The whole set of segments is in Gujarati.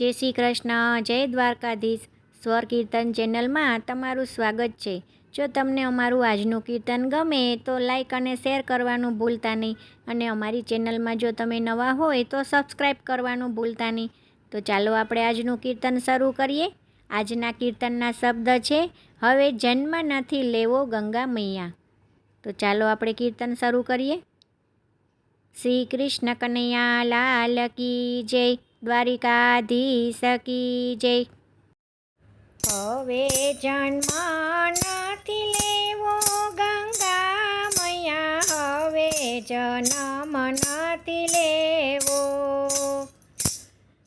જય શ્રી કૃષ્ણ, જય દ્વારકાધીશ. સ્વર કીર્તન ચેનલમાં તમારું સ્વાગત છે. જો તમને અમારું આજનું કીર્તન ગમે તો લાઈક અને શેર કરવાનું ભૂલતા નહીં. અને અમારી ચેનલમાં જો તમે નવા હોય તો સબસ્ક્રાઈબ કરવાનું ભૂલતા નહીં. તો ચાલો આપણે આજનું કીર્તન શરૂ કરીએ. આજના કીર્તનના શબ્દ છે, હવે જન્મ નથી લેવો ગંગા મૈયા. તો ચાલો આપણે કીર્તન શરૂ કરીએ. શ્રી કૃષ્ણ કનૈયા લાલ કી જય, દ્વારિકાધીશ કી જય. હવે જન્મ નથી લેવો ગંગા મૈયા, હવે જન્મ નથી લેવો.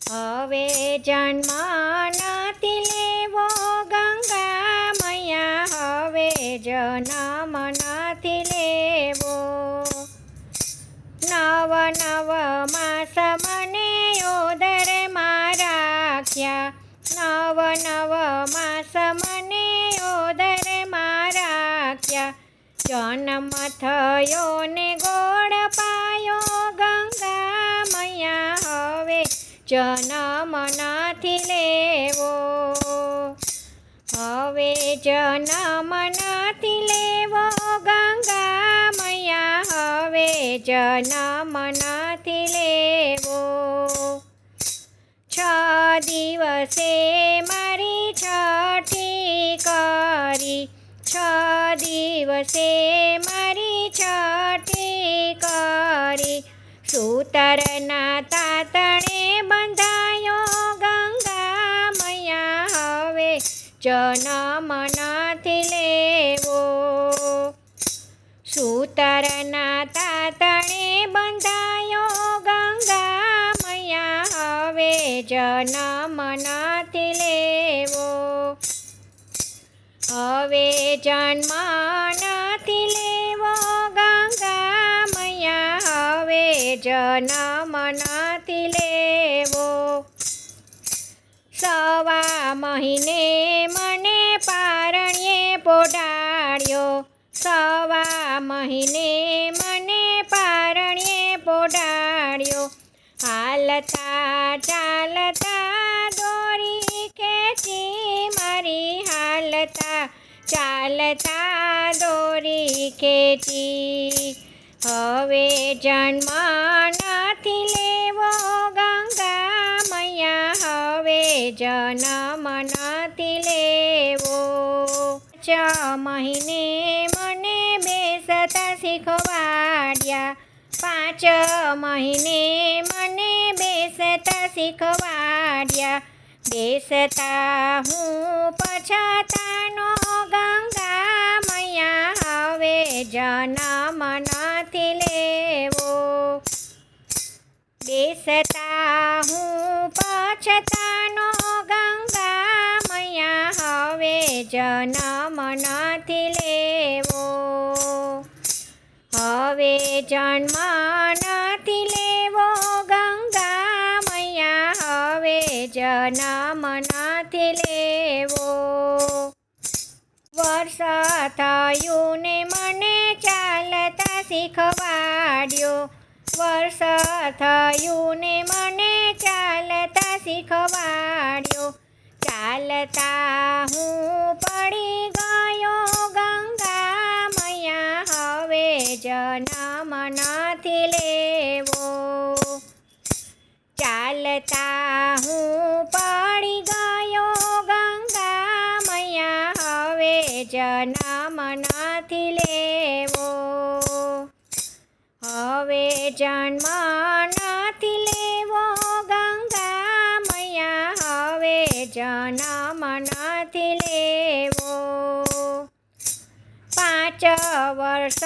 હવે જન્મ નથી લેવો ગંગા મૈયા, હવે જન્મ નથી લેવો. નવ નવ માસ મને ઉદરમાં રાખ્યા, નવ નવ માસ મને ઉદરમાં રાખ્યા. જન્મ થયો ને ગોળ પાયો ગંગા મૈયા, હવે જન્મ નથી લેવો. હવે જન્મ નથી લેવો ગંગા મૈયા, હવે જન્મ નથી લેવો. 6 દિવસે મારી છઠ્ઠી કરી, 6 દિવસે મારી છઠ્ઠી કરી. સૂતરના તાતણે બંધાયો ગંગા મૈયા, હવે જન્મ નથી લેવો. સૂતરના તાતણે બંધાયો ગંગા મૈયા, હવે જન્મ નથી લેવો. હવે જન્મ નથી લેવો ગંગા મૈયા, હવે જન્મ નથી લેવો. 6 મહિને મને પારણ્યે પોઢાડ્યો, 6 મહિને મને પારણ્યે પોઢાડ્યો. હાલતા ચાલતા દોરી ખેંચી મારી, હાલતા ચાલતા દોરી ખેંચી. હવે જન્મ નથી લેવો ગંગા મૈયા, હવે જન્મ નથી લેવો. 5 મહિને મને બેસતા શીખવાડ્યા, 5 મહિને મને બેસતા શીખવાડ્યા. બેસતા હું પછતાનો ગંગા મૈયા, હવે જન્મ નથી લેવો. બેસતા હું પછતાનો ગંગા મૈયા, હવે જન્મ નથી લેવો. હવે જન્મ નથી લેવો ગંગા મૈયા, હવે જન્મ નથી લેવો. વર્ષ થયું ને મને ચાલતા શીખવાડ્યો, વર્ષ થયું ને મને ચાલતા શીખવાડ્યો. ચાલતા હું પડી ગયો ગંગા મૈયા, હવે જન્મ નથી લેવો. ચાલતા હું પડી ગયો ગંગા મૈયા, હવે જન્મ નથી લેવો. હવે જન્મ નથી લેવો ગંગા મૈયા, હવે જન્મ નથી લેવો. 5 વર્ષ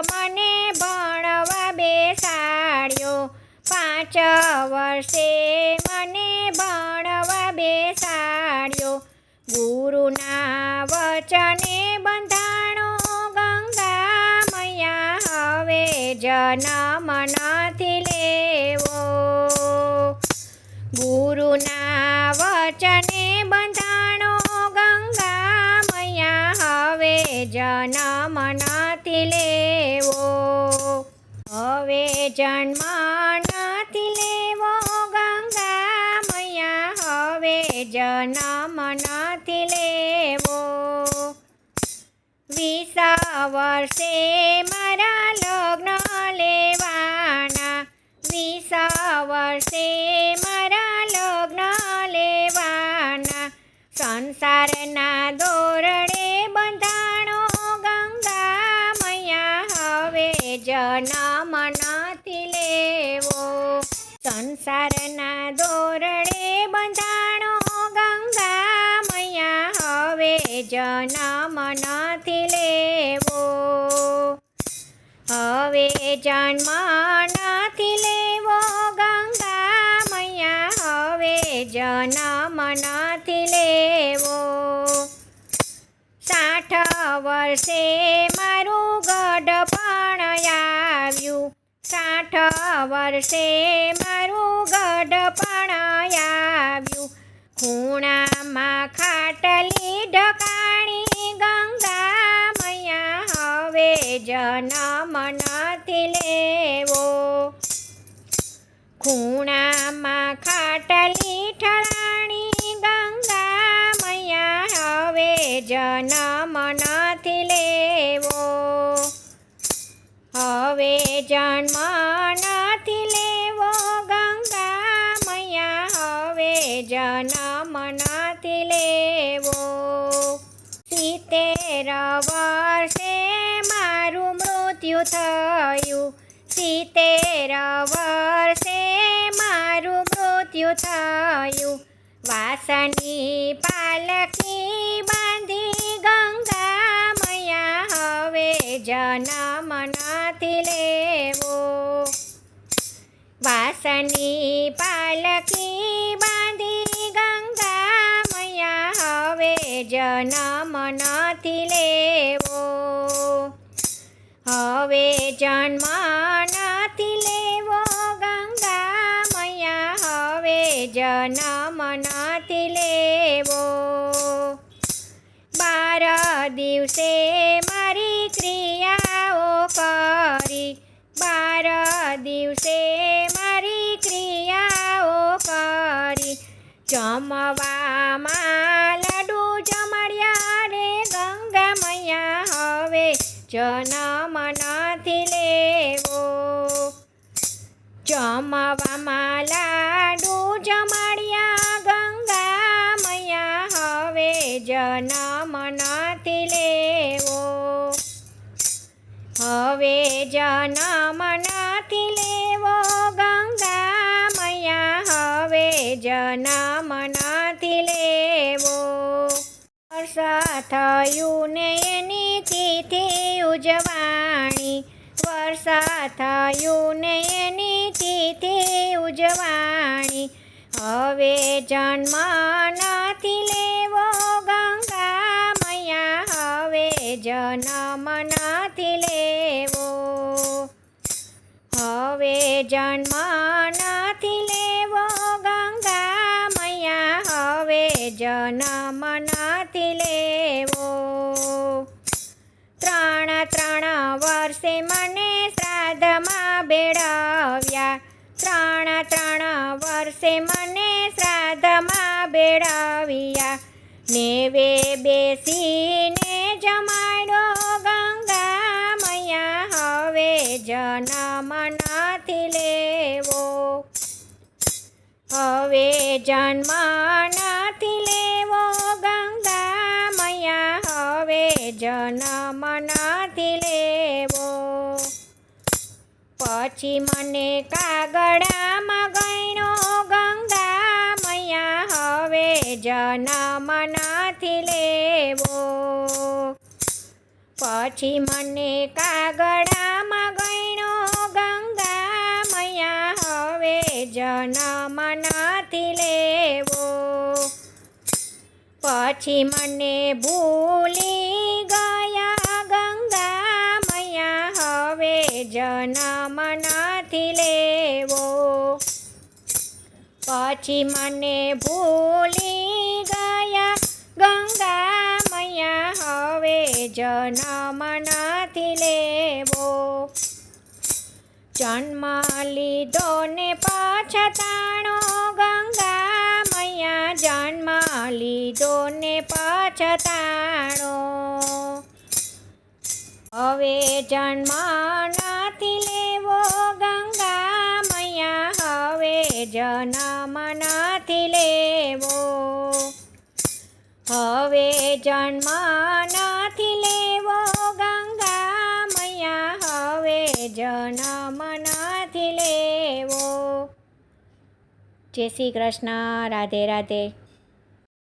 મને ભણવા બેસાડ્યો, 5 વર્ષે મને ભણવા બેસાડ્યો. ગુરુના વચને બંધાણો ગંગા મૈયા, હવે જન્મ નથી લેવો. ગુરુના વચને બંધાણો ગંગા મૈયા, હવે જન્મ નથી લેવો. હવે જન્મ નથી લેવો ગંગા મૈયા, હવે જન્મ નથી લેવો. 20 વર્ષે મારા લગ્ન લેવાના, 20 વર્ષે મારા લગ્ન લેવાના. સંસારના દોરડે બંધાણો ગંગા મૈયા હવે જન્મ નથી લેવો. સંસારના દોરડે બંધાણો ગંગા મૈયા હવે જન્મ નથી લેવો. હવે જન્મ નથી લેવો ગંગા મૈયા હવે જન્મ નથી લેવો. 60 વર્ષે મારું ગઢપણ આવ્યું, 60 વર્ષે મારું ગઢપણ આવ્યું. ખૂણામાં ખાટલી ઢકાણી ગંગા મૈયા હવે જન્મ નથી લેવો. ખૂણામાં ખાટલી ઠળાણી ગંગા મૈયા હવે જન્મ નથી લેવો. હવે જન્મ નથી લેવો ગંગા મૈયા હવે જન્મ નથી લેવો. 70 વર્ષે મારું મૃત્યુ થયું, 70 વર્ષે મારું મૃત્યુ થયું. વાસની પાલકી બાંધી ગંગા મૈયા હવે જન્મ નથી લેવો. વાસની પાલકી બાંધી ગંગા મૈયા હવે જન્મ નથી લેવો. હવે જન્મ નથી લેવો ગંગા મૈયા હવે જન્મ નથી લેવો. 12 દિવસે મારી ક્રિયાઓ કરી, 12 દિવસે મારી ક્રિયાઓ કરી. જમવામાં લાડુ જમાડ્યા રે ગંગા મૈયા હવે જન્મ નથી લેવો. જમવામાં લાડુ જમાડ્યા ગંગા મૈયા હવે જન્મ નથી લેવો. હવે જન્મ નથી લેવો ગંગા મૈયા હવે જન્મ નથી લેવો. વર્ષ થયું ને એની તિથિ ઉજવાણી, વર્ષ થયું ને એની તિથિ ઉજવાણી. હવે જન્મ નથી લેવો ગંગા મૈયા હવે જન્મ નથી લેવો. હવે જન્મ નથી લેવો ગંગા મૈયા હવે જન્મ નથી લેવો. 3 વર્ષે મને શ્રાદ્ધમાં બેડાવ્યા, 3 વર્ષે મને શ્રાદ્ધમાં બેડાવ્યા. નેવે બેસીને જમાડ્યો ગંગા મૈયા હવે જન્મ નથી લેવો. હવે જન્મ નથી લેવો ગંગા મૈયા હવે જન્મ નથી લેવો. પછી મને કાગડામાં ગણ્યો ગંગા મૈયા હવે જન્મ નથી લેવો. પછી મને કાગડામાં ગણ્યો ગંગા મૈયા હવે જન્મ નથી લેવો. પછી મને ભૂલી ગયા ગંગા મૈયા હવે જન્મ નથી લેવો. પછી મને ભૂલી ગયા ગંગા મૈયા હવે જન્મ નથી લેવો. જન્મ લીધો ને પછતાણો ગંગા મૈયા જન્મ લીધો ને પછતાણો. હવે જન્મ નથી લેવો ગંગા મૈયા, હવે જન્મ નથી લેવો. હવે જન્મ નથી લેવો ગંગા મૈયા, હવે જન્મ નથી લેવો. જય શ્રી કૃષ્ણ. રાધે રાધે.